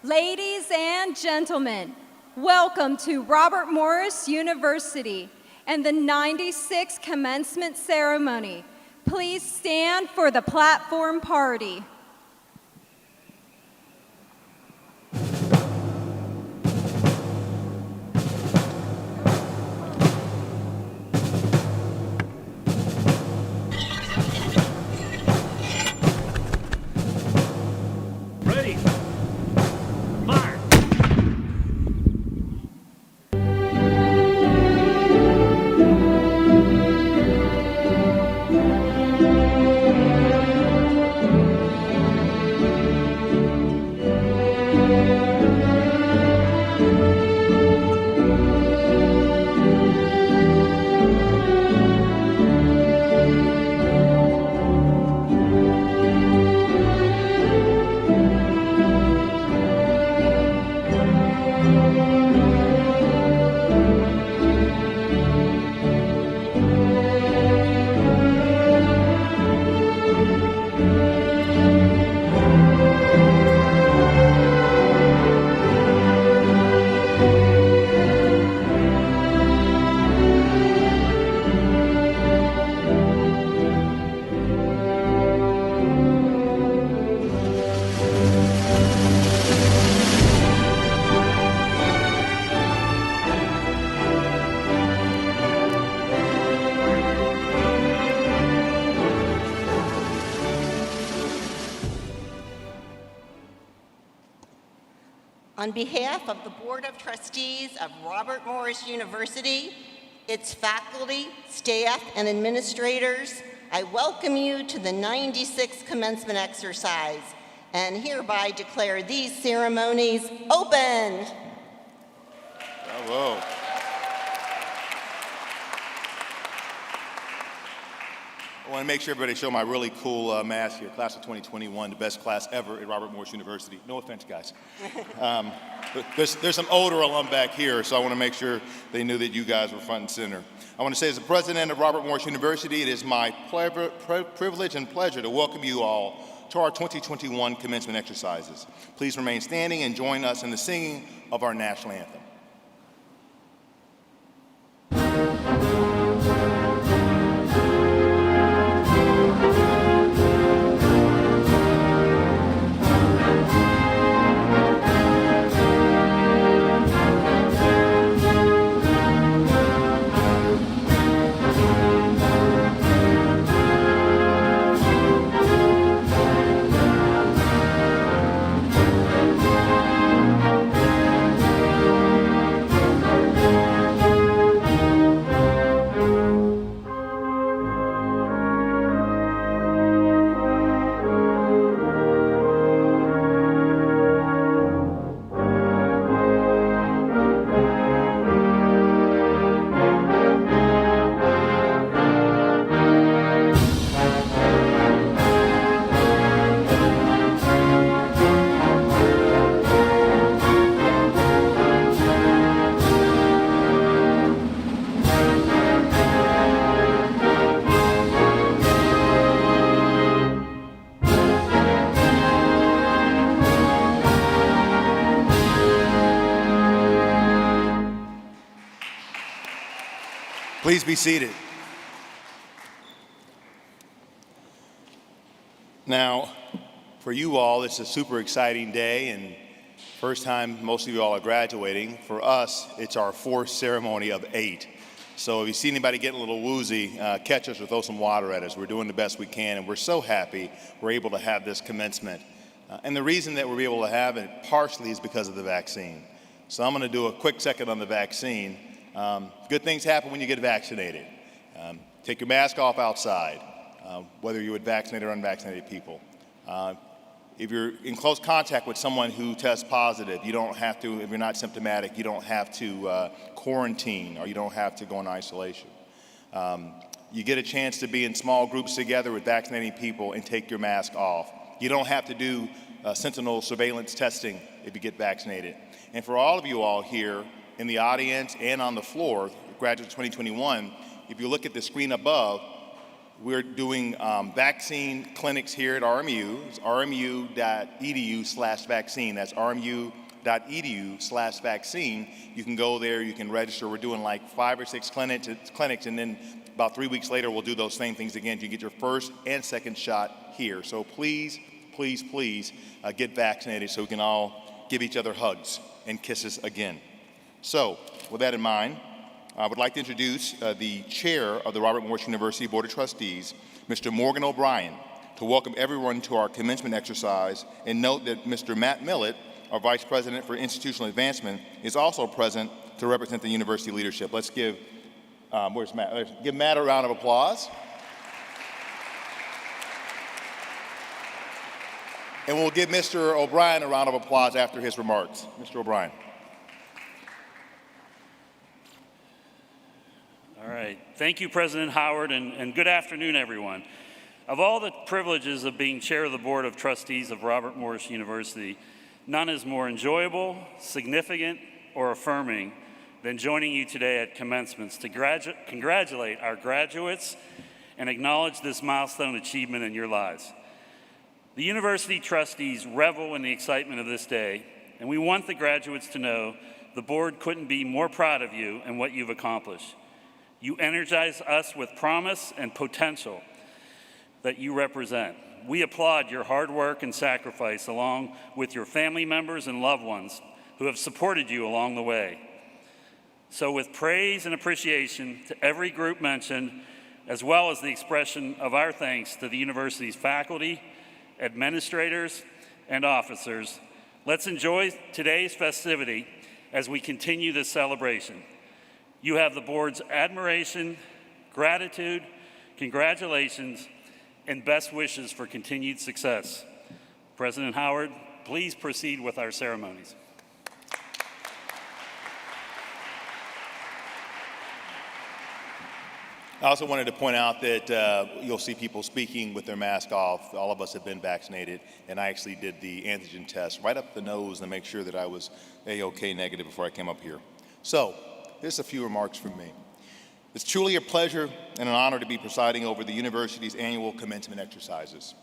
Ladies and gentlemen, welcome to Robert Morris University and the 96th commencement ceremony. Please stand for the platform party. On behalf of the Board of Trustees of Robert Morris University, its faculty, staff, and administrators, I welcome you to the 96th commencement exercise and hereby declare these ceremonies open. Bravo. I want to make sure everybody show my really cool mask here, class of 2021, the best class ever at Robert Morris University. No offense, guys. But there's some older alum back here, so I want to make sure they knew that you guys were front and center. I want to say, as the president of Robert Morris University, it is my privilege and pleasure to welcome you all to our 2021 commencement exercises. Please remain standing and join us in the singing of our national anthem. Please be seated. Now, for you all, it's a super exciting day, and first time most of you all are graduating. For us, it's our fourth ceremony of 8. So if you see anybody getting a little woozy, catch us or throw some water at us. We're doing the best we can, and we're so happy we're able to have this commencement. And the reason that we're able to have it partially is because of the vaccine. So I'm going to do a quick second on the vaccine. Good things happen when you get vaccinated. Take your mask off outside, whether you're with vaccinated or unvaccinated people. If you're in close contact with someone who tests positive, you don't have to, if you're not symptomatic, you don't have to quarantine or you don't have to go in isolation. You get a chance to be in small groups together with vaccinating people and take your mask off. You don't have to do sentinel surveillance testing if you get vaccinated. And for all of you all here in the audience and on the floor, Graduate 2021, if you look at the screen above, We're doing vaccine clinics here at RMU. It's rmu.edu/vaccine. That's rmu.edu/vaccine. You can go there, you can register. We're doing like 5 or 6 clinics, and then about 3 weeks later, we'll do those same things again. You get your first and second shot here. So please, please, please get vaccinated so we can all give each other hugs and kisses again. So with that in mind, I would like to introduce the chair of the Robert Morris University Board of Trustees, Mr. Morgan O'Brien, to welcome everyone to our commencement exercise, and note that Mr. Matt Millett, our Vice President for Institutional Advancement, is also present to represent the university leadership. Let's give, where's Matt? Let's give Matt a round of applause. And we'll give Mr. O'Brien a round of applause after his remarks. Mr. O'Brien. All right. Thank you, President Howard, and good afternoon, everyone. Of all the privileges of being chair of the Board of Trustees of Robert Morris University, none is more enjoyable, significant, or affirming than joining you today at commencements to congratulate our graduates and acknowledge this milestone achievement in your lives. The university trustees revel in the excitement of this day, and we want the graduates to know the board couldn't be more proud of you and what you've accomplished. You energize us with promise and potential that you represent. We applaud your hard work and sacrifice along with your family members and loved ones who have supported you along the way. So with praise and appreciation to every group mentioned, as well as the expression of our thanks to the university's faculty, administrators, and officers, let's enjoy today's festivity as we continue this celebration. You have the board's admiration, gratitude, congratulations, and best wishes for continued success. President Howard, please proceed with our ceremonies. I also wanted to point out that you'll see people speaking with their mask off. All of us have been vaccinated, and I actually did the antigen test right up the nose to make sure that I was A-OK negative before I came up here. So, here's a few remarks from me. It's truly a pleasure and an honor to be presiding over the university's annual commencement exercises.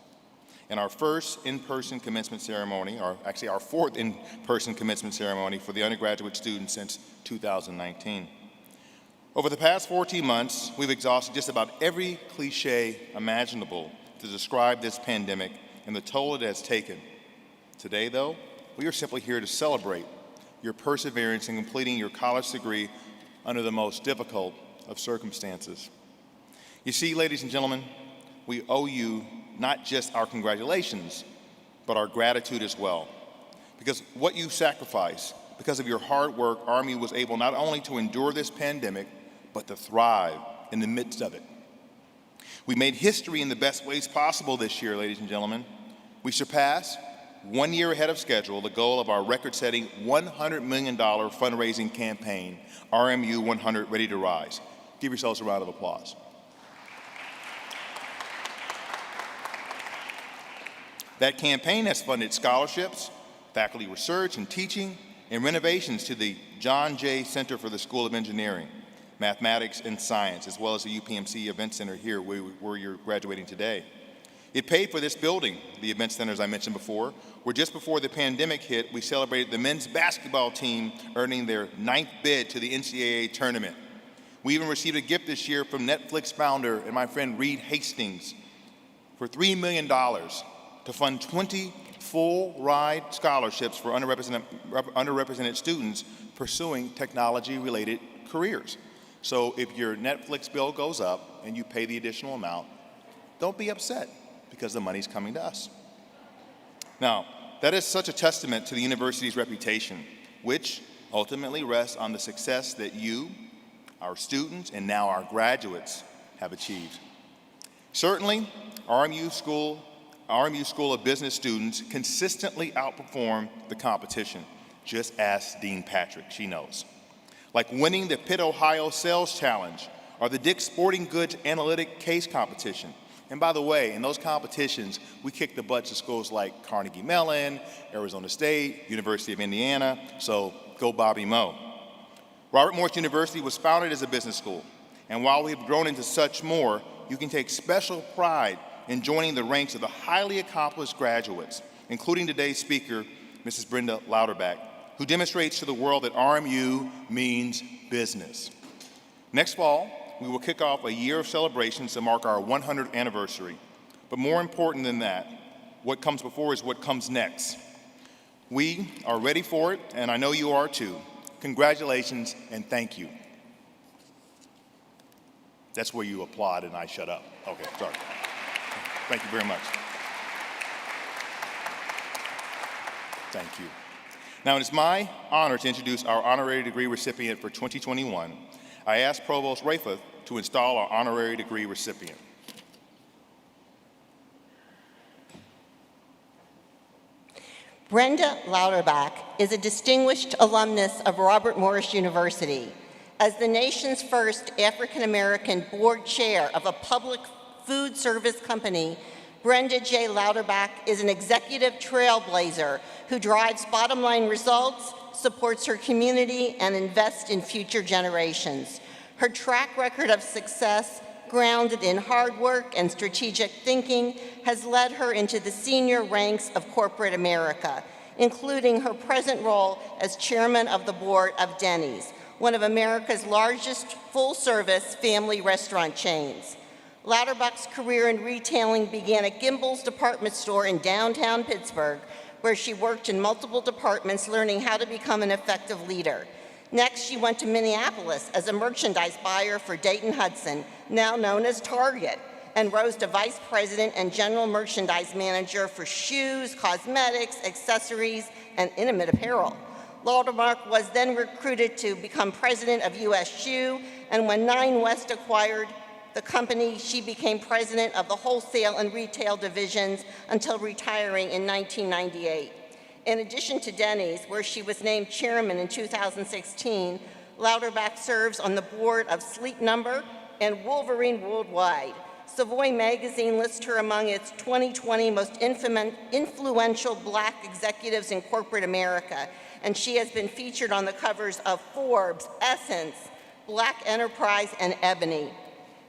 And our first in-person commencement ceremony, or actually our fourth in-person commencement ceremony for the undergraduate students since 2019. Over the past 14 months, we've exhausted just about every cliche imaginable to describe this pandemic and the toll it has taken. Today, though, we are simply here to celebrate your perseverance in completing your college degree under the most difficult of circumstances. You see, ladies and gentlemen, we owe you not just our congratulations, but our gratitude as well. Because what you sacrificed, because of your hard work, Army was able not only to endure this pandemic, but to thrive in the midst of it. We made history in the best ways possible this year, ladies and gentlemen. We surpassed, 1 year ahead of schedule, the goal of our record-setting $100 million fundraising campaign, RMU 100 Ready to Rise. Give yourselves a round of applause. That campaign has funded scholarships, faculty research and teaching, and renovations to the John Jay Center for the School of Engineering, Mathematics and Science, as well as the UPMC Event Center here where you're graduating today. It paid for this building, the event centers I mentioned before, where just before the pandemic hit, we celebrated the men's basketball team earning their 9th bid to the NCAA tournament. We even received a gift this year from Netflix founder and my friend Reed Hastings for $3 million to fund 20 full-ride scholarships for underrepresented students pursuing technology-related careers. So if your Netflix bill goes up and you pay the additional amount, don't be upset, because the money's coming to us. Now, that is such a testament to the university's reputation, which ultimately rests on the success that you, our students, and now our graduates have achieved. Certainly, RMU School of Business students consistently outperform the competition. Just ask Dean Patrick, she knows. Like winning the Pitt, Ohio Sales Challenge or the Dick's Sporting Goods Analytic Case Competition. And by the way, in those competitions, we kick the butts of schools like Carnegie Mellon, Arizona State, University of Indiana, so go Bobby Moe. Robert Morris University was founded as a business school, and while we've grown into such more, you can take special pride in joining the ranks of the highly accomplished graduates, including today's speaker, Mrs. Brenda Louderback, who demonstrates to the world that RMU means business. Next fall, we will kick off a year of celebrations to mark our 100th anniversary. But more important than that, what comes before is what comes next. We are ready for it, and I know you are too. Congratulations and thank you. That's where you applaud and I shut up. Okay, sorry. Thank you very much. Thank you. Now, it is my honor to introduce our honorary degree recipient for 2021. I ask Provost Rafa to install our honorary degree recipient. Brenda Louderback is a distinguished alumnus of Robert Morris University. As the nation's first African-American board chair of a public food service company, Brenda J. Louderback is an executive trailblazer who drives bottom-line results, supports her community, and invests in future generations. Her track record of success, grounded in hard work and strategic thinking, has led her into the senior ranks of corporate America, including her present role as chairman of the board of Denny's, one of America's largest full-service family restaurant chains. Louderback's career in retailing began at Gimbel's department store in downtown Pittsburgh, where she worked in multiple departments, learning how to become an effective leader. Next, she went to Minneapolis as a merchandise buyer for Dayton Hudson, now known as Target, and rose to vice president and general merchandise manager for shoes, cosmetics, accessories, and intimate apparel. Louderback was then recruited to become president of U.S. Shoe, and when Nine West acquired the company, she became president of the wholesale and retail divisions until retiring in 1998. In addition to Denny's, where she was named chairman in 2016, Louderback serves on the board of Sleep Number and Wolverine Worldwide. Savoy magazine lists her among its 2020 most influential Black executives in corporate America, and she has been featured on the covers of Forbes, Essence, Black Enterprise, and Ebony.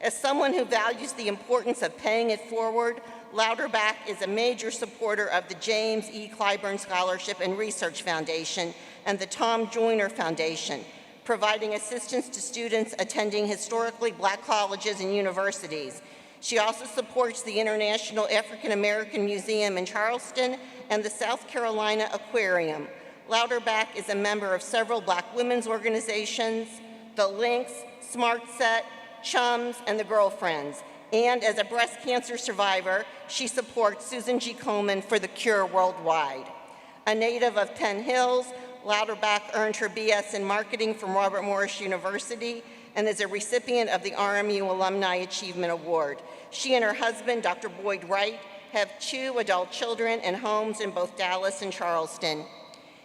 As someone who values the importance of paying it forward, Louderback is a major supporter of the James E. Clyburn Scholarship and Research Foundation and the Tom Joyner Foundation, providing assistance to students attending historically Black colleges and universities. She also supports the International African American Museum in Charleston and the South Carolina Aquarium. Louderback is a member of several Black women's organizations, the Lynx, Smart Set, Chums, and the Girlfriends. And as a breast cancer survivor, she supports Susan G. Komen for the Cure Worldwide. A native of Penn Hills, Louderback earned her BS in marketing from Robert Morris University and is a recipient of the RMU Alumni Achievement Award. She and her husband, Dr. Boyd Wright, have 2 adult children and homes in both Dallas and Charleston.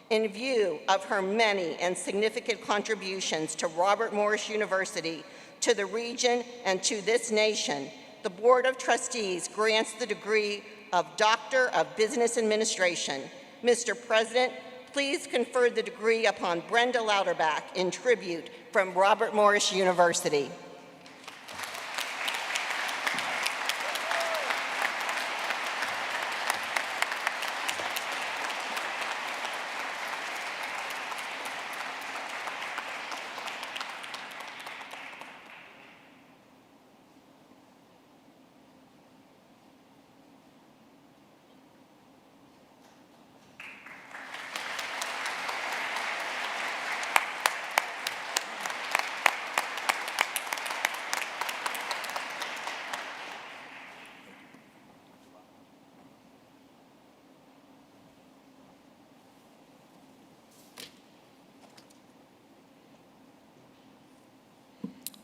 In view of her many and significant contributions to Robert Morris University, to the region, and to this nation, the Board of Trustees grants the degree of Doctor of Business Administration. Mr. President, please confer the degree upon Brenda Louderback in tribute from Robert Morris University.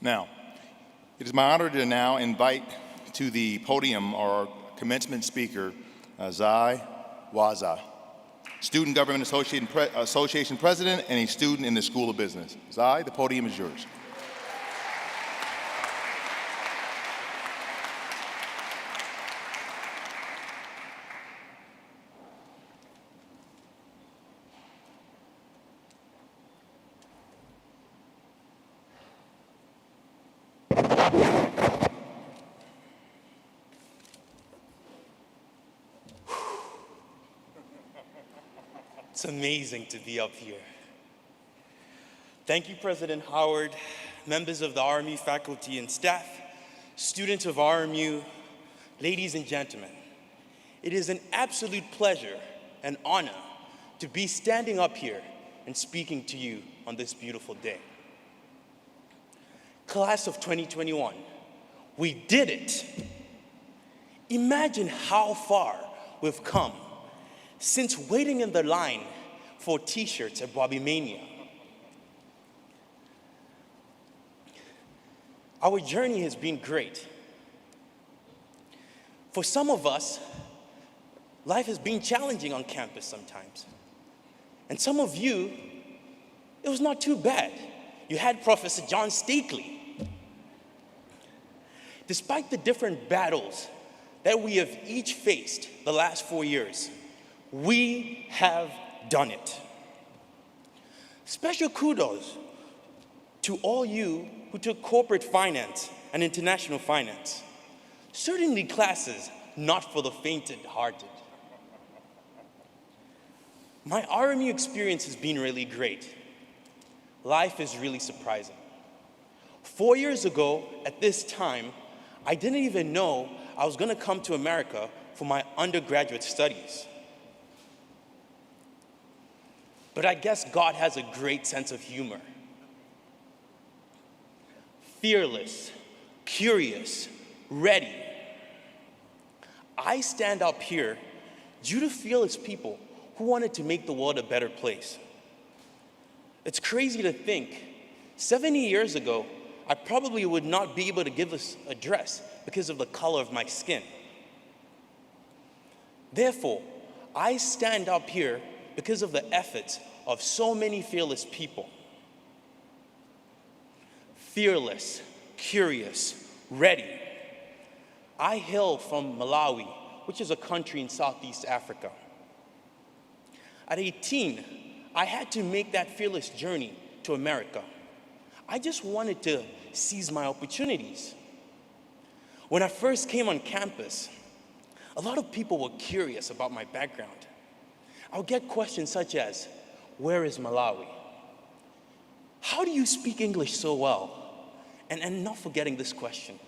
Now, it is my honor to now invite to the podium our commencement speaker, Zai Waza, Student Government Association President and a student in the School of Business. Zai, the podium is yours. It's amazing to be up here. Thank you, President Howard, members of the RMU faculty and staff, students of RMU, ladies and gentlemen. It is an absolute pleasure and honor to be standing up here and speaking to you on this beautiful day. Class of 2021, we did it. Imagine how far we've come since waiting in the line for t-shirts at Bobby Mania. Our journey has been great. For some of us, life has been challenging on campus sometimes. And some of you, it was not too bad. You had Professor John Stakely. Despite the different battles that we have each faced the last 4 years, we have done it. Special kudos to all you who took corporate finance and international finance. Certainly classes not for the faint-hearted. My RMU experience has been really great. Life is really surprising. 4 years ago, at this time, I didn't even know I was gonna come to America for my undergraduate studies. But I guess God has a great sense of humor. Fearless, curious, ready. I stand up here due to fearless people who wanted to make the world a better place. It's crazy to think, 70 years ago, I probably would not be able to give this address because of the color of my skin. Therefore, I stand up here because of the efforts of so many fearless people. Fearless, curious, ready. I hail from Malawi, which is a country in Southeast Africa. At 18, I had to make that fearless journey to America. I just wanted to seize my opportunities. When I first came on campus, a lot of people were curious about my background. I would get questions such as, where is Malawi? How do you speak English so well? And not forgetting this question,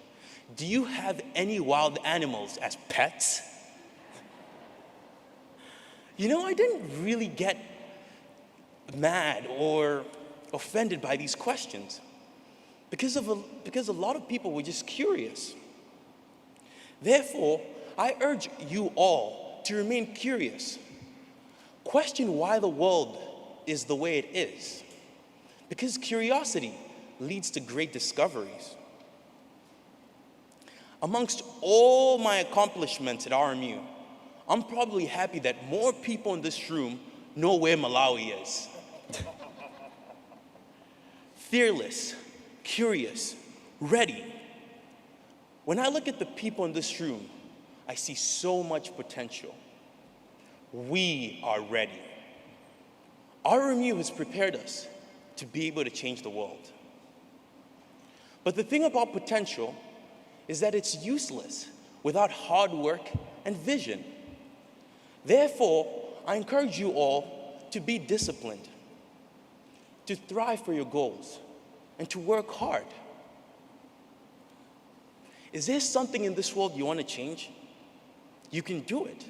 do you have any wild animals as pets? You know, I didn't really get mad or offended by these questions because a lot of people were just curious. Therefore, I urge you all to remain curious. Question why the world is the way it is, because curiosity leads to great discoveries. Amongst all my accomplishments at RMU, I'm probably happy that more people in this room know where Malawi is. Fearless, curious, ready. When I look at the people in this room, I see so much potential. We are ready. RMU has prepared us to be able to change the world. But the thing about potential is that it's useless without hard work and vision. Therefore, I encourage you all to be disciplined, to thrive for your goals, and to work hard. Is there something in this world you want to change? You can do it.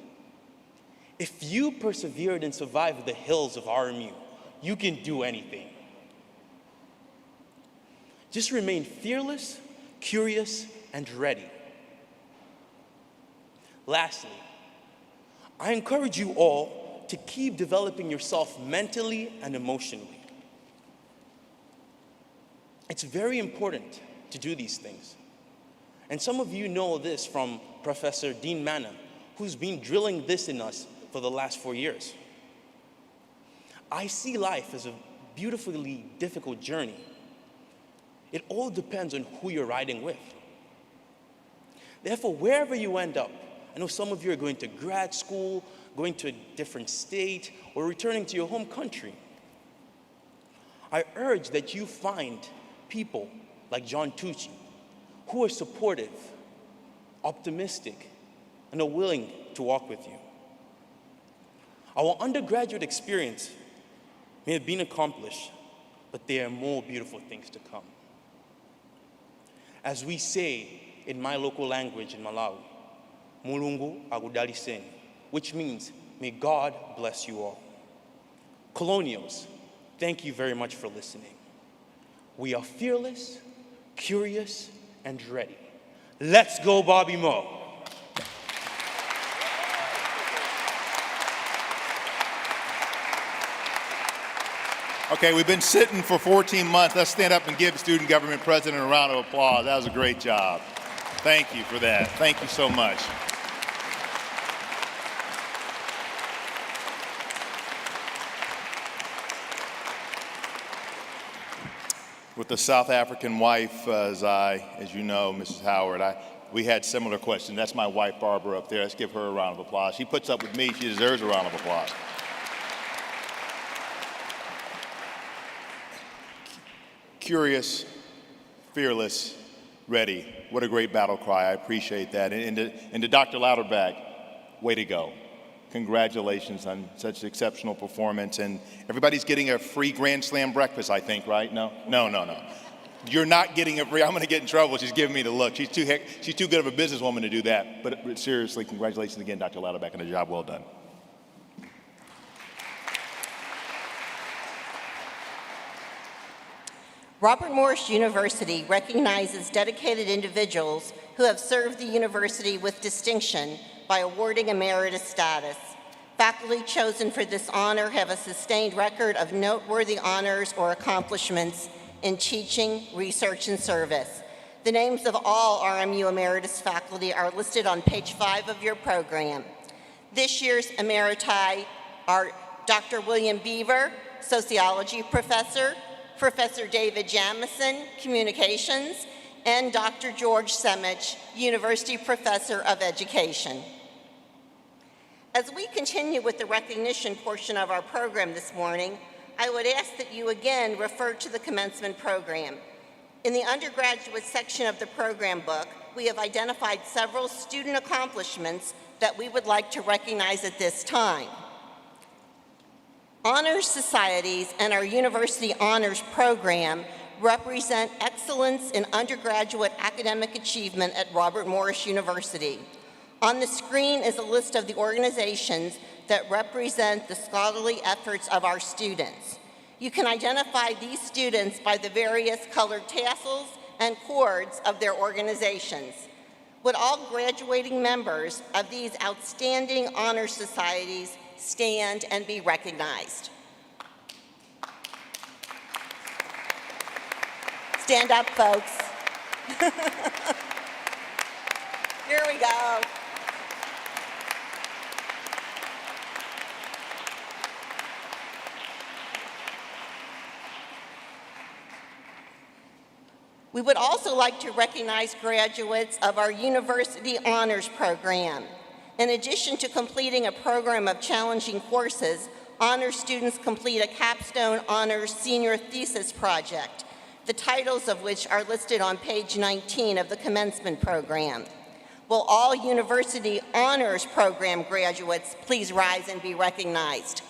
If you persevered and survived the hills of RMU, you can do anything. Just remain fearless, curious, and ready. Lastly, I encourage you all to keep developing yourself mentally and emotionally. It's very important to do these things. And some of you know this from Professor Dean Manna, who's been drilling this in us for the last 4 years. I see life as a beautifully difficult journey. It all depends on who you're riding with. Therefore, wherever you end up, I know some of you are going to grad school, going to a different state, or returning to your home country. I urge that you find people like John Tucci who are supportive, optimistic, and are willing to walk with you. Our undergraduate experience may have been accomplished, but there are more beautiful things to come. As we say in my local language in Malawi, Mulungu agudaliseni, which means, may God bless you all. Colonials, thank you very much for listening. We are fearless, curious, and ready. Let's go, Bobby Mo. Okay, we've been sitting for 14 months. Let's stand up and give Student Government President a round of applause. That was a great job. Thank you for that. Thank you so much. With a South African wife, as you know, Mrs. Howard, we had similar questions. That's my wife, Barbara, up there. Let's give her a round of applause. She puts up with me. She deserves a round of applause. Curious, fearless, ready. What a great battle cry. I appreciate that. And to Dr. Louderback, way to go. Congratulations on such exceptional performance. And everybody's getting a free Grand Slam breakfast, I think, right? No. You're not getting a free. I'm going to get in trouble. She's giving me the look. She's too good of a businesswoman to do that. But seriously, congratulations again, Dr. Louderback, on a job well done. Robert Morris University recognizes dedicated individuals who have served the university with distinction by awarding emeritus status. Faculty chosen for this honor have a sustained record of noteworthy honors or accomplishments in teaching, research, and service. The names of all RMU emeritus faculty are listed on page 5 of your program. This year's emeriti are Dr. William Beaver, sociology professor, Professor David Jamison, communications, and Dr. George Semich, university professor of education. As we continue with the recognition portion of our program this morning, I would ask that you again refer to the commencement program. In the undergraduate section of the program book, we have identified several student accomplishments that we would like to recognize at this time. Honors societies and our university honors program represent excellence in undergraduate academic achievement at Robert Morris University. On the screen is a list of the organizations that represent the scholarly efforts of our students. You can identify these students by the various colored tassels and cords of their organizations. Would all graduating members of these outstanding honor societies stand and be recognized? Stand up, folks. Here we go. We would also like to recognize graduates of our University Honors Program. In addition to completing a program of challenging courses, honors students complete a capstone honors senior thesis project, the titles of which are listed on page 19 of the commencement program. Will all University Honors Program graduates please rise and be recognized?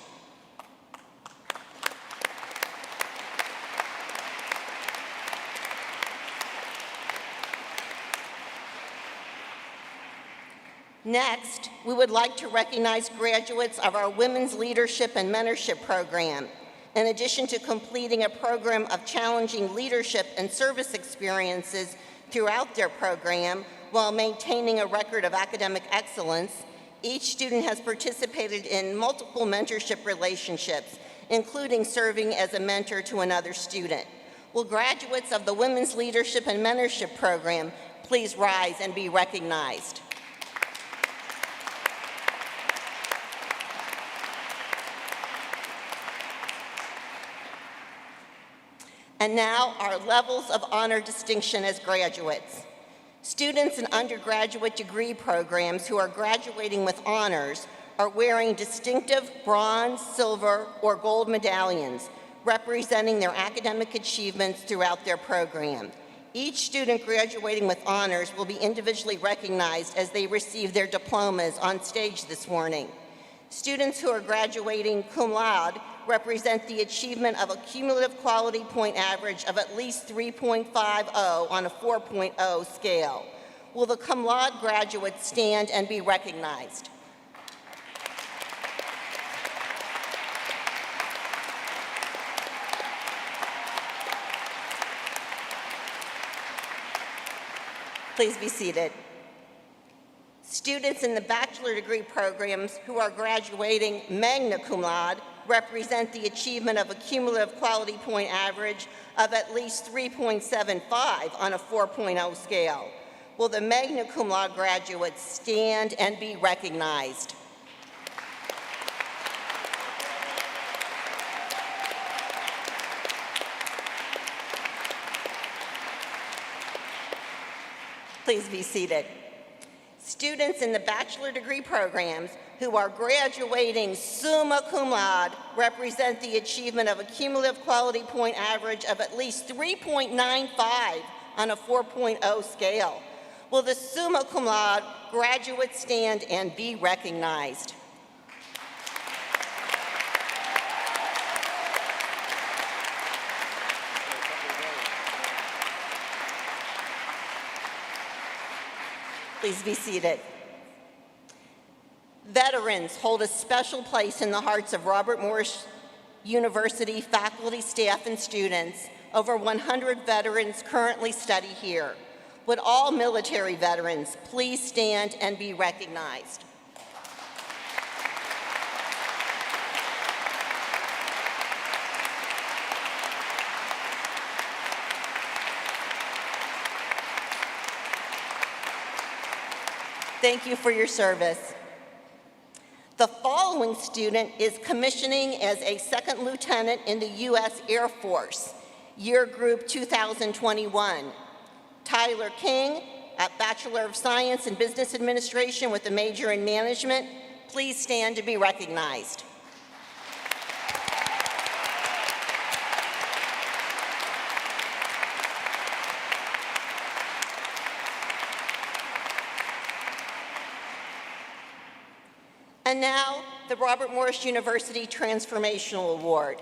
Next, we would like to recognize graduates of our Women's Leadership and Mentorship Program. In addition to completing a program of challenging leadership and service experiences throughout their program while maintaining a record of academic excellence, each student has participated in multiple mentorship relationships, including serving as a mentor to another student. Will graduates of the Women's Leadership and Mentorship Program please rise and be recognized? And now, our levels of honor distinction as graduates. Students in undergraduate degree programs who are graduating with honors are wearing distinctive bronze, silver, or gold medallions representing their academic achievements throughout their program. Each student graduating with honors will be individually recognized as they receive their diplomas on stage this morning. Students who are graduating cum laude represent the achievement of a cumulative quality point average of at least 3.50 on a 4.0 scale. Will the cum laude graduates stand and be recognized? Please be seated. Students in the bachelor degree programs who are graduating magna cum laude represent the achievement of a cumulative quality point average of at least 3.75 on a 4.0 scale. Will the magna cum laude graduates stand and be recognized? Please be seated. Students in the bachelor degree programs who are graduating summa cum laude represent the achievement of a cumulative quality point average of at least 3.95 on a 4.0 scale. Will the summa cum laude graduates stand and be recognized? Please be seated. Veterans hold a special place in the hearts of Robert Morris University faculty, staff, and students. Over 100 veterans currently study here. Would all military veterans please stand and be recognized? Thank you for your service. The following student is commissioning as a second lieutenant in the U.S. Air Force, year group 2021. Tyler King, a Bachelor of Science in Business Administration with a major in management. Please stand to be recognized. And now, the Robert Morris University Transformational Award.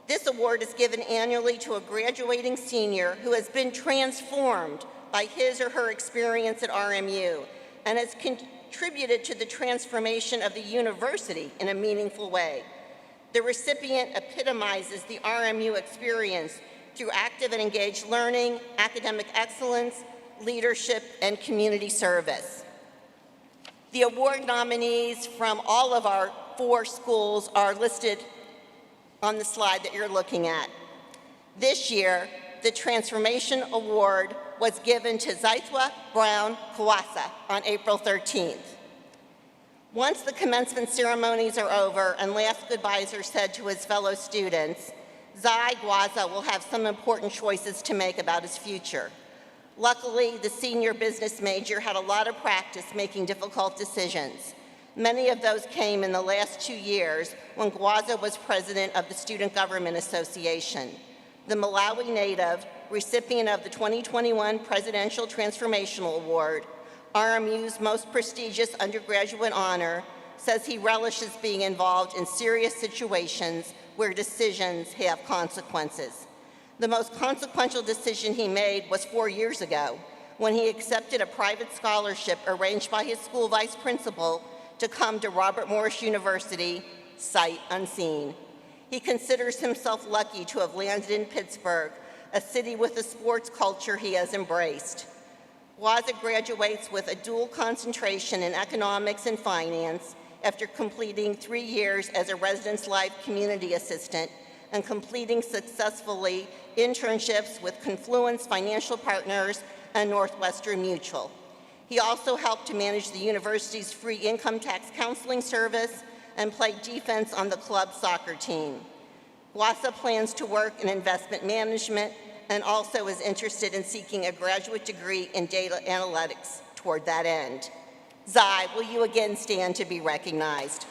This award is given annually to a graduating senior who has been transformed by his or her experience at RMU and has contributed to the transformation of the university in a meaningful way. The recipient epitomizes the RMU experience through active and engaged learning, academic excellence, leadership, and community service. The award nominees from all of our 4 schools are listed on the slide that you're looking at. This year, the Transformation Award was given to Zaitwa Brown Kawasa on April 13th. Once the commencement ceremonies are over and last goodbyes are said to his fellow students, Zai Gwaza will have some important choices to make about his future. Luckily, the senior business major had a lot of practice making difficult decisions. Many of those came in the last 2 years when Gwaza was president of the Student Government Association. The Malawi native, recipient of the 2021 Presidential Transformational Award, RMU's most prestigious undergraduate honor, says he relishes being involved in serious situations where decisions have consequences. The most consequential decision he made was 4 years ago when he accepted a private scholarship arranged by his school vice principal to come to Robert Morris University, sight unseen. He considers himself lucky to have landed in Pittsburgh, a city with a sports culture he has embraced. Gwaza graduates with a dual concentration in economics and finance after completing 3 years as a residence life community assistant and completing successfully internships with Confluence Financial Partners and Northwestern Mutual. He also helped to manage the university's free income tax counseling service and played defense on the club soccer team. Gwaza plans to work in investment management and also is interested in seeking a graduate degree in data analytics toward that end. Zai, will you again stand to be recognized?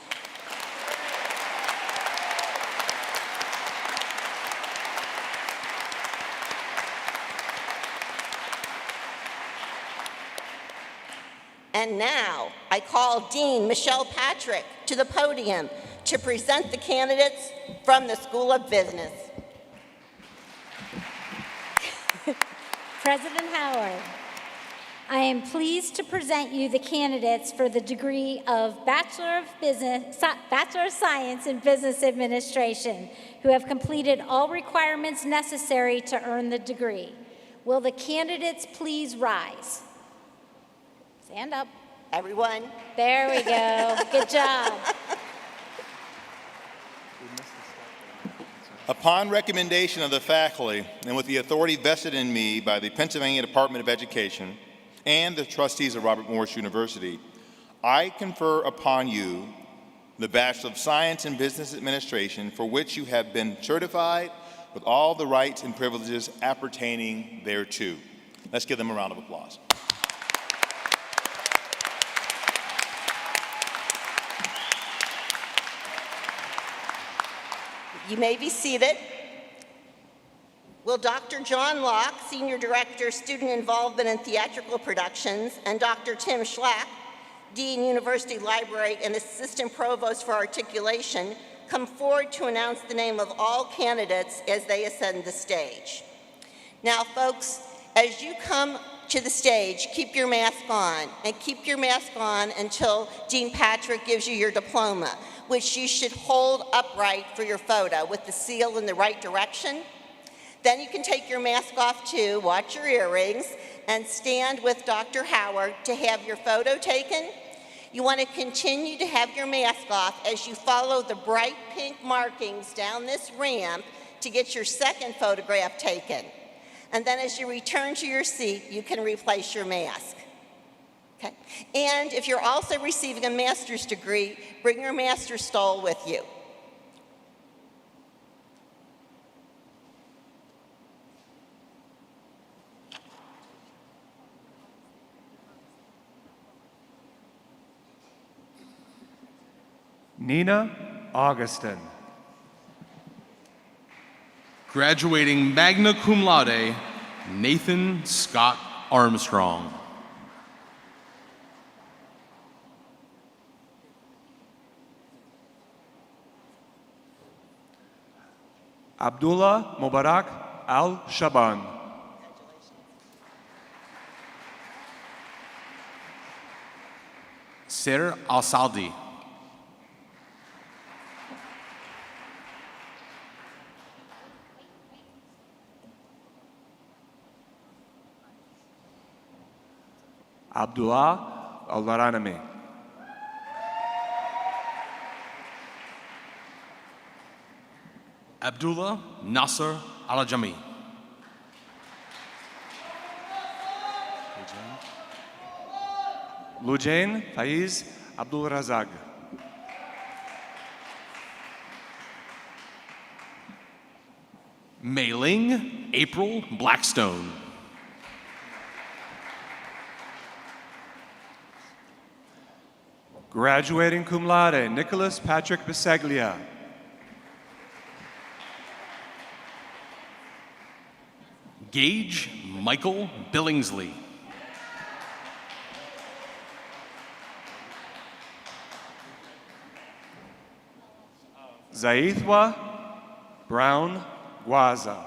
And now, I call Dean Michelle Patrick to the podium to present the candidates from the School of Business. President Howard, I am pleased to present you the candidates for the degree of Bachelor of Science in Business Administration who have completed all requirements necessary to earn the degree. Will the candidates please rise? Stand up. Everyone. There we go. Good job. Upon recommendation of the faculty and with the authority vested in me by the Pennsylvania Department of Education and the trustees of Robert Morris University, I confer upon you the Bachelor of Science in Business Administration, for which you have been certified with all the rights and privileges appertaining thereto. Let's give them a round of applause. You may be seated. Will Dr. John Locke, Senior Director, Student Involvement in Theatrical Productions, and Dr. Tim Schlack, Dean, University Library, and Assistant Provost for Articulation, come forward to announce the name of all candidates as they ascend the stage. Now, folks, as you come to the stage, keep your mask on, and keep your mask on until Dean Patrick gives you your diploma, which you should hold upright for your photo with the seal in the right direction. Then you can take your mask off too, watch your earrings, and stand with Dr. Howard to have your photo taken. You want to continue to have your mask off as you follow the bright pink markings down this ramp to get your second photograph taken. And then as you return to your seat, you can replace your mask. Okay? And if you're also receiving a master's degree, bring your master's stole with you. Nina Augustin. Graduating magna cum laude, Nathan Scott Armstrong. Abdullah Mubarak Al-Shaban. Sir Al-Saldi. Abdullah Al-Laranami. Abdullah Nasser Al-Ajami. Lujain Faiz Abdul Razak. Mei Ling April Blackstone. Graduating cum laude, Nicholas Patrick Bisaglia. Gage Michael Billingsley. Zaithwa Brown Guaza.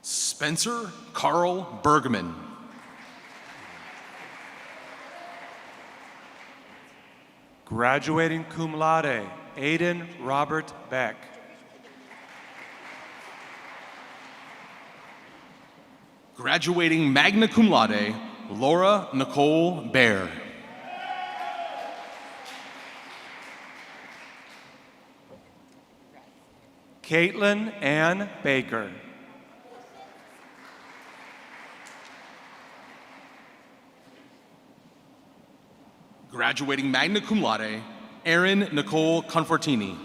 Spencer Carl Bergman. Graduating cum laude, Aiden Robert Beck. Graduating magna cum laude, Laura Nicole Baer. Caitlin Ann Baker. Graduating magna cum laude, Erin Nicole Confortini.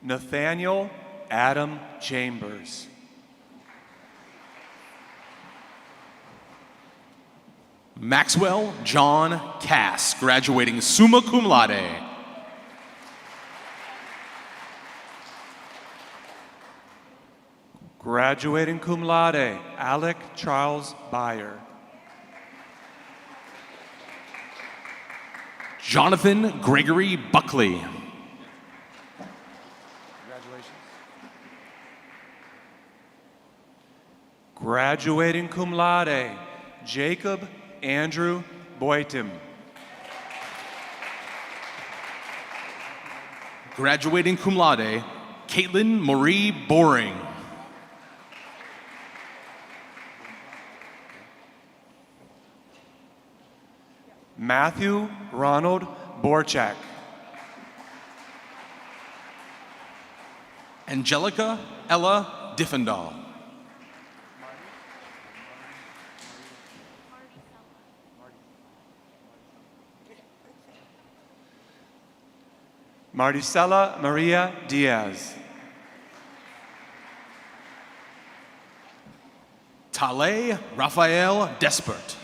Nathaniel Adam Chambers. Maxwell John Cass, graduating summa cum laude. Graduating cum laude, Alec Charles Byer. Jonathan Gregory Buckley. Graduating cum laude, Jacob Andrew Boytim. Graduating cum laude, Caitlin Marie Boring. Matthew Ronald Borchak. Angelica Ella Diffendahl. Maricela Maria Diaz. Tale Rafael Despert.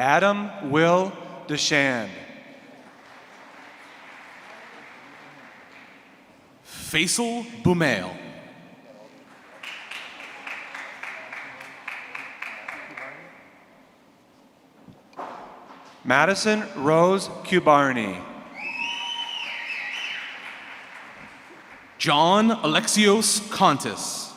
Adam Will DeShand. Faisal Bumail. Madison Rose Cubarni. John Alexios Contis.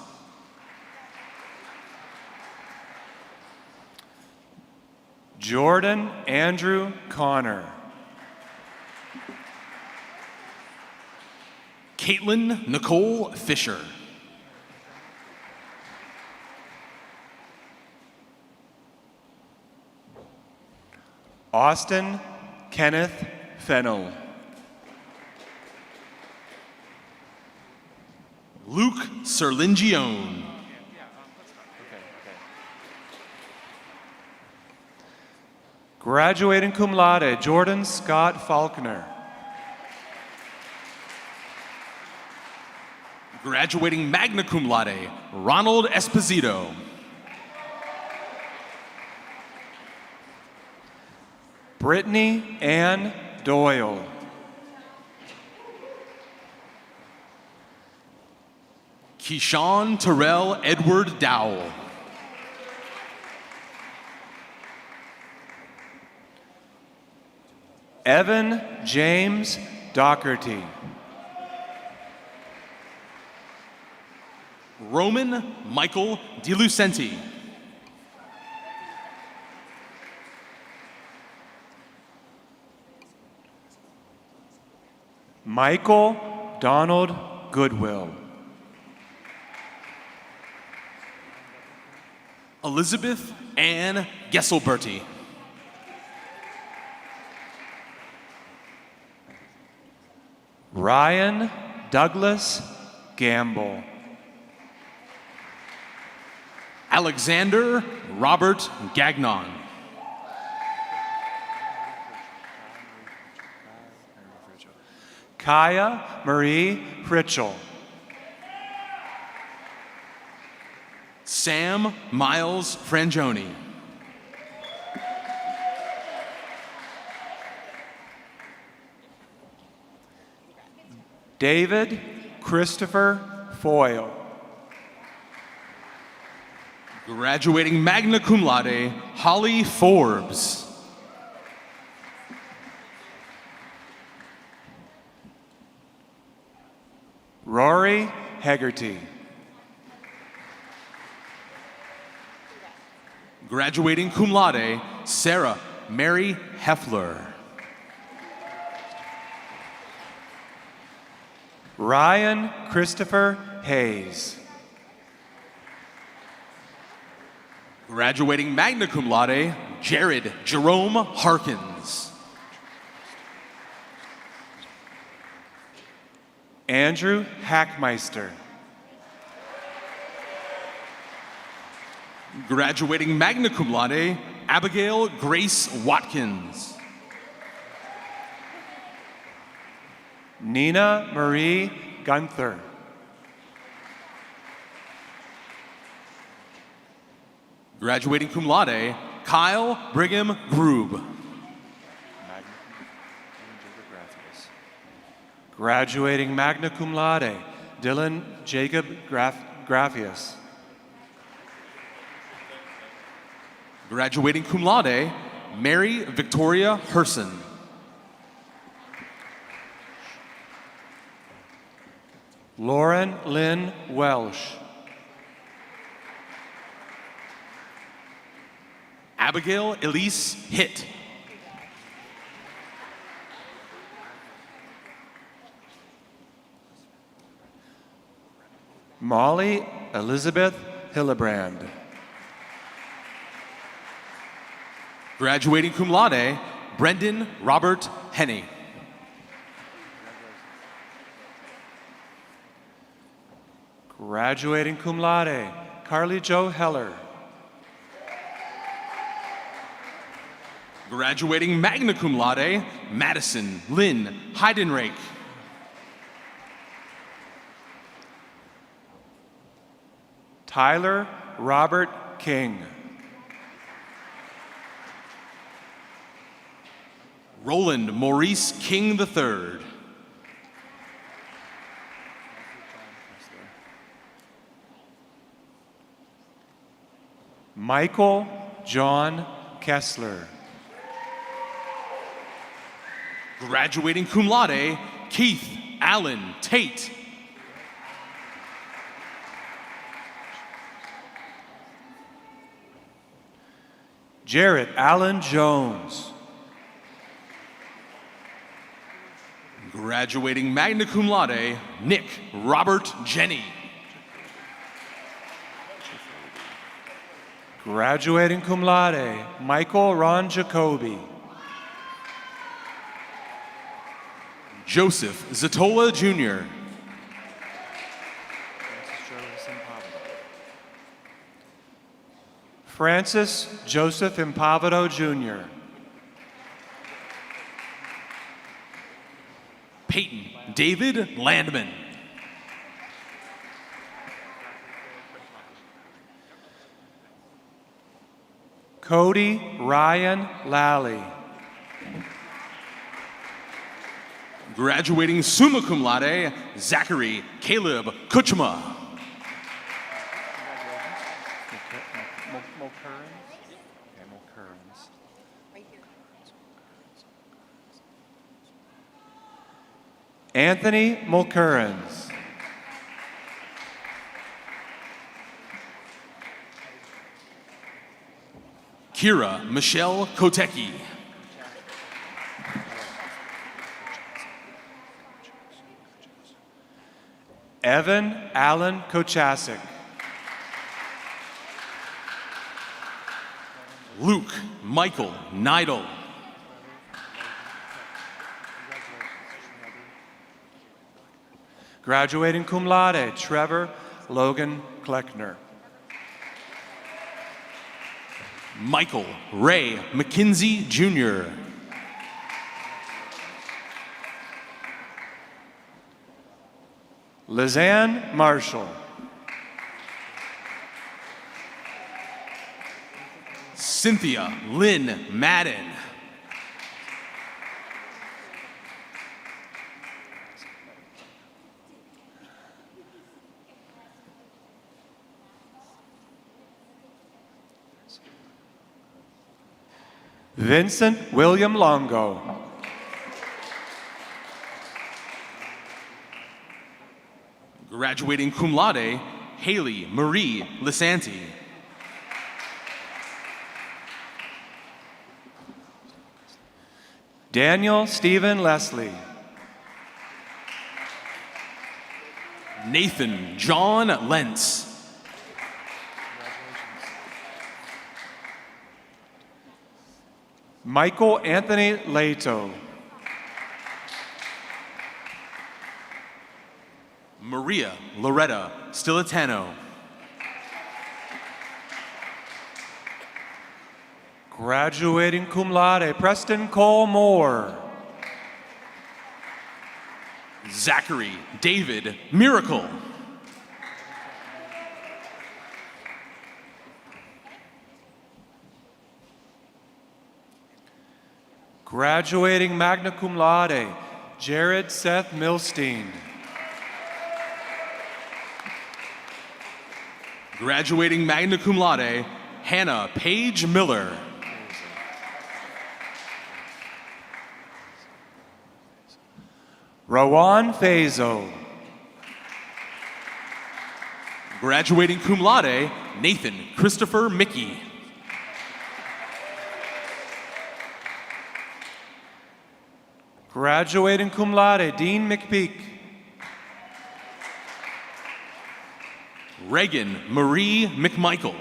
Jordan Andrew Connor. Caitlin Nicole Fisher. Austin Kenneth Fennell. Luke Serlingione. Graduating cum laude, Jordan Scott Faulkner. Graduating magna cum laude, Ronald Esposito. Brittany Ann Doyle. Keyshawn Terrell Edward Dowell. Evan James Doherty. Roman Michael DiLucenti. Michael Donald Goodwill. Elizabeth Ann Gesselberty. Ryan Douglas Gamble. Alexander Robert Gagnon. Kaya Marie Pritchell. Sam Miles Frangioni. David Christopher Foyle. Graduating magna cum laude, Holly Forbes. Rory Hegarty. Graduating cum laude, Sarah Mary Heffler. Ryan Christopher Hayes. Graduating magna cum laude, Jared Jerome Harkins. Andrew Hackmeister. Graduating magna cum laude, Abigail Grace Watkins. Nina Marie Gunther. Graduating cum laude, Kyle Brigham Grube. Graduating magna cum laude, Dylan Jacob Graffius. Graduating cum laude, Mary Victoria Herson. Lauren Lynn Welsh. Abigail Elise Hitt. Molly Elizabeth Hillebrand. Graduating cum laude, Brendan Robert Henney. Graduating cum laude, Carly Jo Heller. Graduating magna cum laude, Madison Lynn Heidenreich. Tyler Robert King. Roland Maurice King III. Michael John Kessler. Graduating cum laude, Keith Allen Tate. Jarrett Allen Jones. Graduating magna cum laude, Nick Robert Jenny. Graduating cum laude, Michael Ron Jacoby. Joseph Zatola Jr. Francis Joseph Impavado Jr. Peyton David Landman. Cody Ryan Lally. Graduating summa cum laude, Zachary Caleb Kuchma. Anthony Mulcurrens. Kira Michelle Kotecki. Evan Allen Kochasik. Luke Michael Neidel. Graduating cum laude, Trevor Logan Kleckner. Michael Ray McKinsey Jr. Lizanne Marshall. Cynthia Lynn Madden. Vincent William Longo. Graduating cum laude, Haley Marie Lisanti. Daniel Stephen Leslie. Nathan John Lentz. Michael Anthony Leto. Maria Loretta Stilitano. Graduating cum laude, Preston Cole Moore. Zachary David Miracle. Graduating magna cum laude, Jared Seth Milstein. Graduating magna cum laude, Hannah Paige Miller. Rowan Fazo. Graduating cum laude, Nathan Christopher Mickey. Graduating cum laude, Dean McPeak. Reagan Marie McMichael.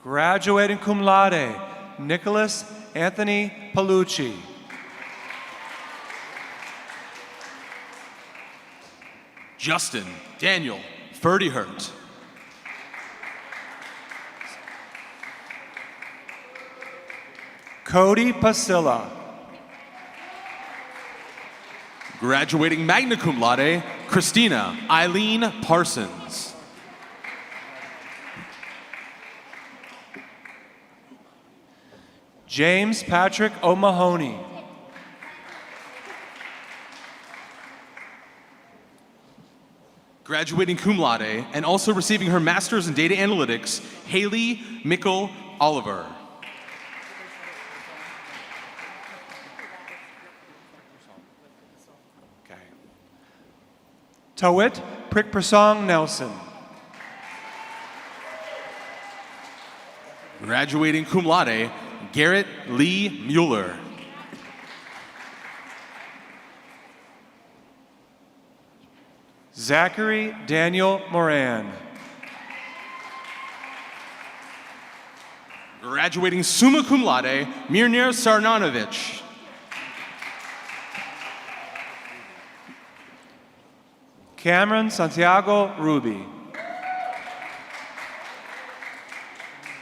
Graduating cum laude, Nicholas Anthony Palucci. Justin Daniel Ferdihert. Cody Pasilla. Graduating magna cum laude, Christina Eileen Parsons. James Patrick O'Mahony. Graduating cum laude and also receiving her master's in data analytics, Haley Mickle Oliver. Okay. Tawit Prikprasong Nelson. Graduating cum laude, Garrett Lee Mueller. Zachary Daniel Moran. Graduating summa cum laude, Mirnir Sarnanovich. Cameron Santiago Ruby.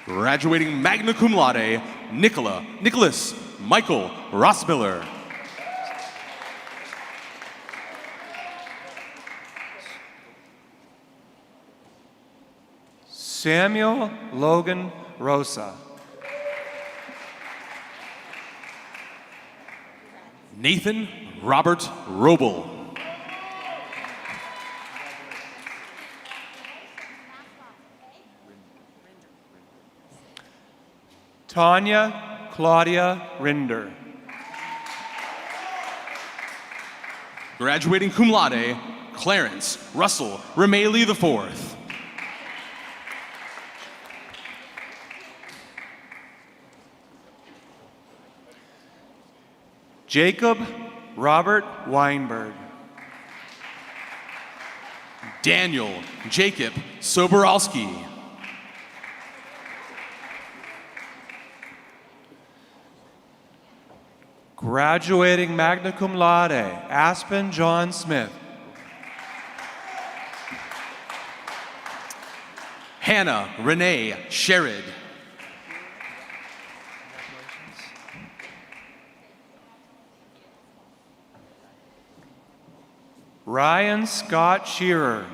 Graduating magna cum laude, Nicholas Michael Rossmiller. Samuel Logan Rosa. Nathan Robert Roble. Tanya Claudia Rinder. Graduating cum laude, Clarence Russell Remaley IV. Jacob Robert Weinberg. Daniel Jacob Soborowski. Graduating magna cum laude, Aspen John Smith. Hannah Renee Sherrod. Ryan Scott Shearer.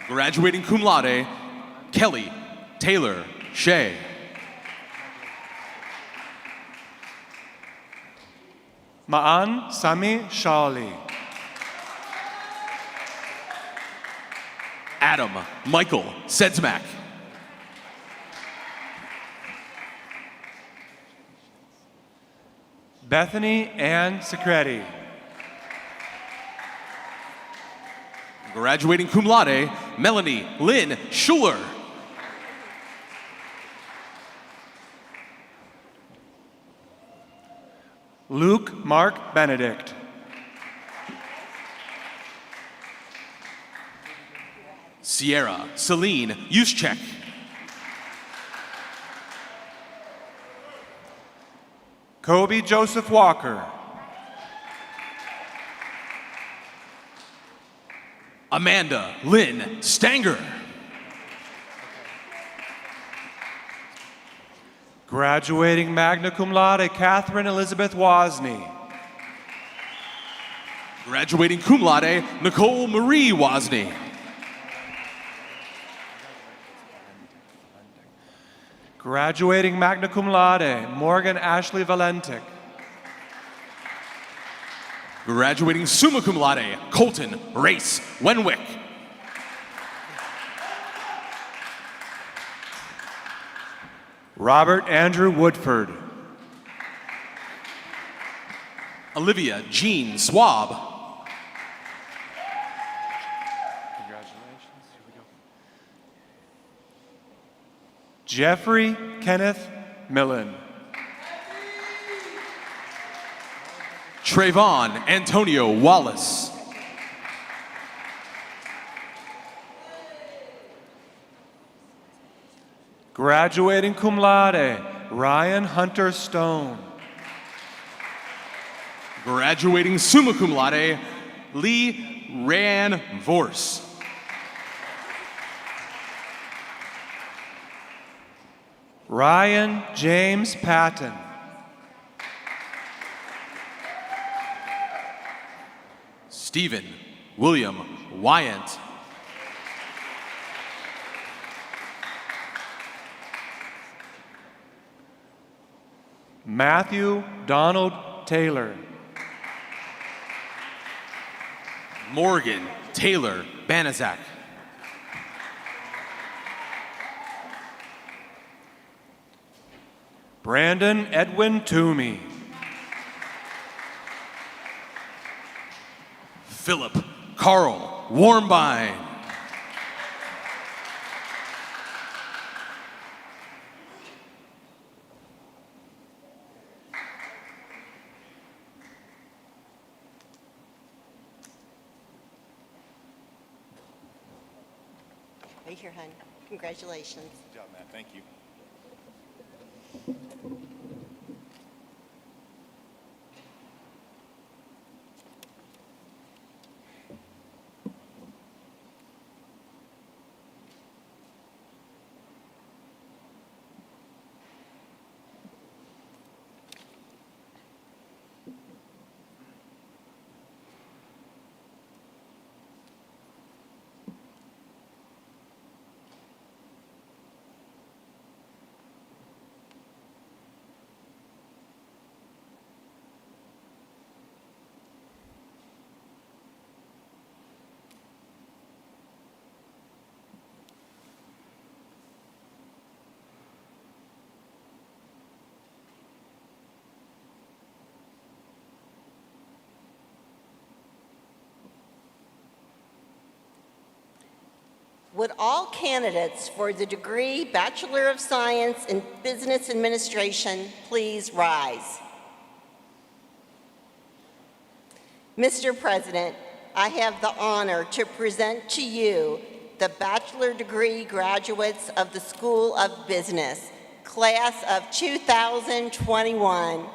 Graduating cum laude, Kelly Taylor Shea. Ma'an Sami Shawli. Adam Michael Sedsmack. Bethany Ann Secreti. Graduating cum laude, Melanie Lynn Schuler. Luke Mark Benedict. Sierra Celine Yuschek. Kobe Joseph Walker. Amanda Lynn Stanger. Graduating magna cum laude, Catherine Elizabeth Wozni. Graduating cum laude, Nicole Marie Wozni. Graduating magna cum laude, Morgan Ashley Valentic. Graduating summa cum laude, Colton Race Wenwick. Robert Andrew Woodford. Olivia Jean Swab. Congratulations. Here we go. Jeffrey Kenneth Millen. Trayvon Antonio Wallace. Graduating cum laude, Ryan Hunter Stone. Graduating summa cum laude, Lee Ran Vorse. Ryan James Patton. Stephen William Wyant. Matthew Donald Taylor. Morgan Taylor Banazak. Brandon Edwin Toomey. Philip Carl Warmbine. Right here, hon. Congratulations. Good job, Matt. Thank you. Would all candidates for the degree Bachelor of Science in Business Administration please rise? Mr. President, I have the honor to present to you the bachelor degree graduates of the School of Business, class of 2021.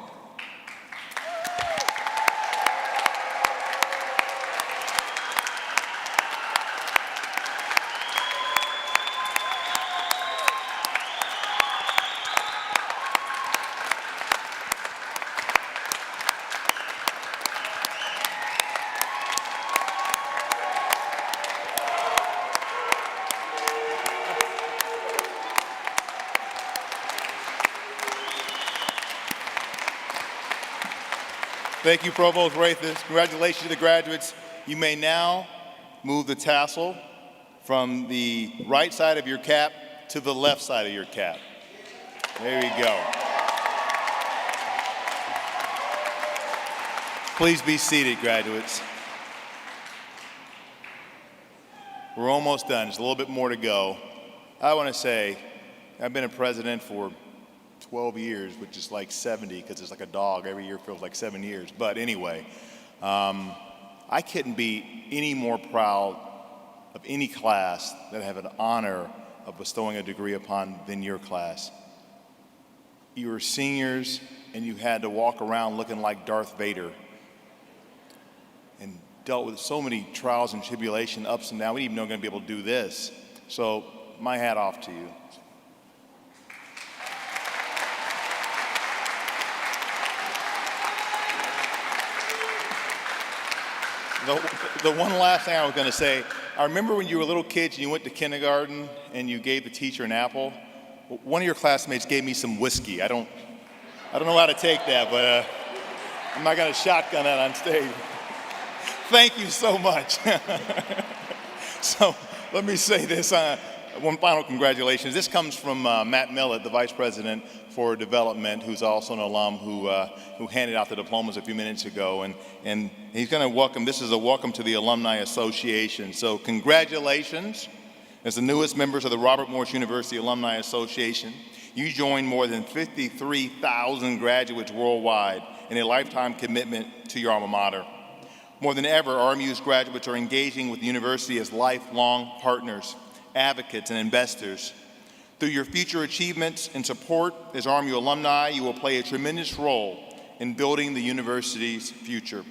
Thank you, Provost Rathis. Congratulations to the graduates. You may now move the tassel from the right side of your cap to the left side of your cap. There you go. Please be seated, graduates. We're almost done. There's a little bit more to go. I want to say I've been a president for 12 years, which is like 70 because it's like a dog. Every year feels like 7 years. But anyway, I couldn't be any more proud of any class that I have an honor of bestowing a degree upon than your class. You were seniors and you had to walk around looking like Darth Vader and dealt with so many trials and tribulation, ups and downs. We didn't even know we were going to be able to do this. So my hat off to you. The one last thing I was going to say, I remember when you were little kids and you went to kindergarten and you gave the teacher an apple one of your classmates gave me some whiskey. I don't know how to take that, but I'm not going to shotgun that on stage. Thank you so much. So let me say this. One final congratulations. This comes from Matt Millett, the Vice President for Development, who's also an alum who handed out the diplomas a few minutes ago. And he's going to welcome, this is a welcome to the Alumni Association. So congratulations. As the newest members of the Robert Morris University Alumni Association, you join more than 53,000 graduates worldwide in a lifetime commitment to your alma mater. More than ever, RMU's graduates are engaging with the university as lifelong partners, advocates, and investors. Through your future achievements and support as RMU alumni, you will play a tremendous role in building the university's future.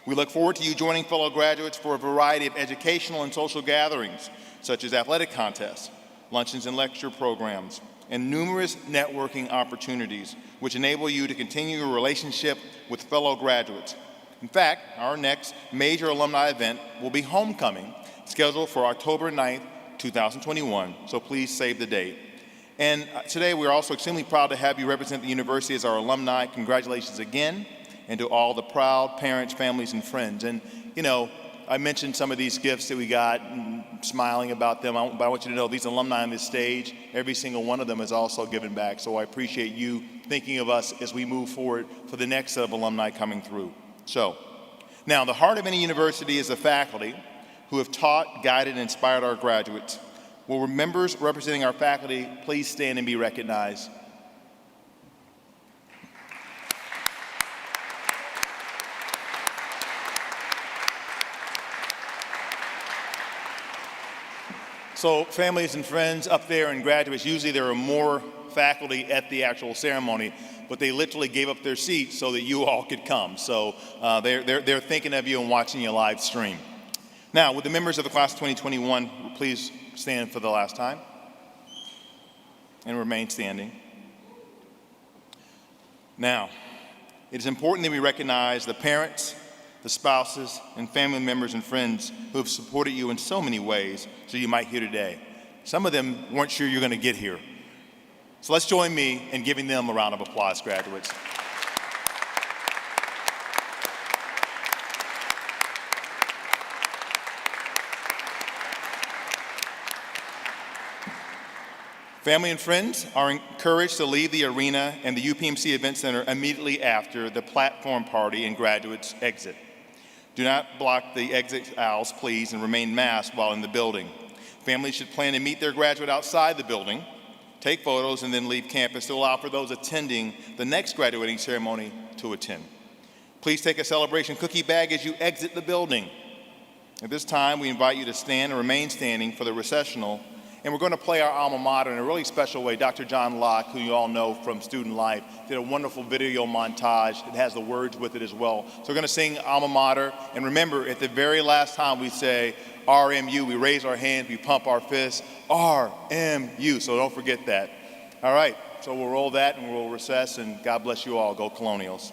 We look forward to you joining fellow graduates for a variety of educational and social gatherings, such as athletic contests, luncheons and lecture programs, and numerous networking opportunities, which enable you to continue your relationship with fellow graduates. In fact, our next major alumni event will be Homecoming, scheduled for October 9th, 2021, so please save the date. And today we're also extremely proud to have you represent the university as our alumni. Congratulations again, and to all the proud parents, families, and friends. And you know, I mentioned some of these gifts that we got, and smiling about them, but I want you to know these alumni on this stage, every single one of them is also given back. So I appreciate you thinking of us as we move forward for the next set of alumni coming through. So, now the heart of any university is the faculty who have taught, guided, and inspired our graduates. Will members representing our faculty please stand and be recognized? So families and friends up there and graduates, usually there are more faculty at the actual ceremony, but they literally gave up their seats so that you all could come. So they're thinking of you and watching you live stream. Now, would the members of the class of 2021 please stand for the last time and remain standing. Now, it is important that we recognize the parents, the spouses, and family members and friends who have supported you in so many ways so you might hear today. Some of them weren't sure you're going to get here. So let's join me in giving them a round of applause, graduates. Family and friends are encouraged to leave the arena and the UPMC Event Center immediately after the platform party and graduates exit. Do not block the exit aisles, please, and remain masked while in the building. Families should plan to meet their graduate outside the building, take photos, and then leave campus to allow for those attending the next graduating ceremony to attend. Please take a celebration cookie bag as you exit the building. At this time, we invite you to stand and remain standing for the recessional, and we're going to play our alma mater in a really special way. Dr. John Locke, who you all know from Student Life, did a wonderful video montage. It has the words with it as well. So we're going to sing alma mater, and remember, at the very last time we say RMU, we raise our hands, we pump our fists, RMU, so don't forget that. All right, so we'll roll that and we'll recess, and God bless you all. Go Colonials.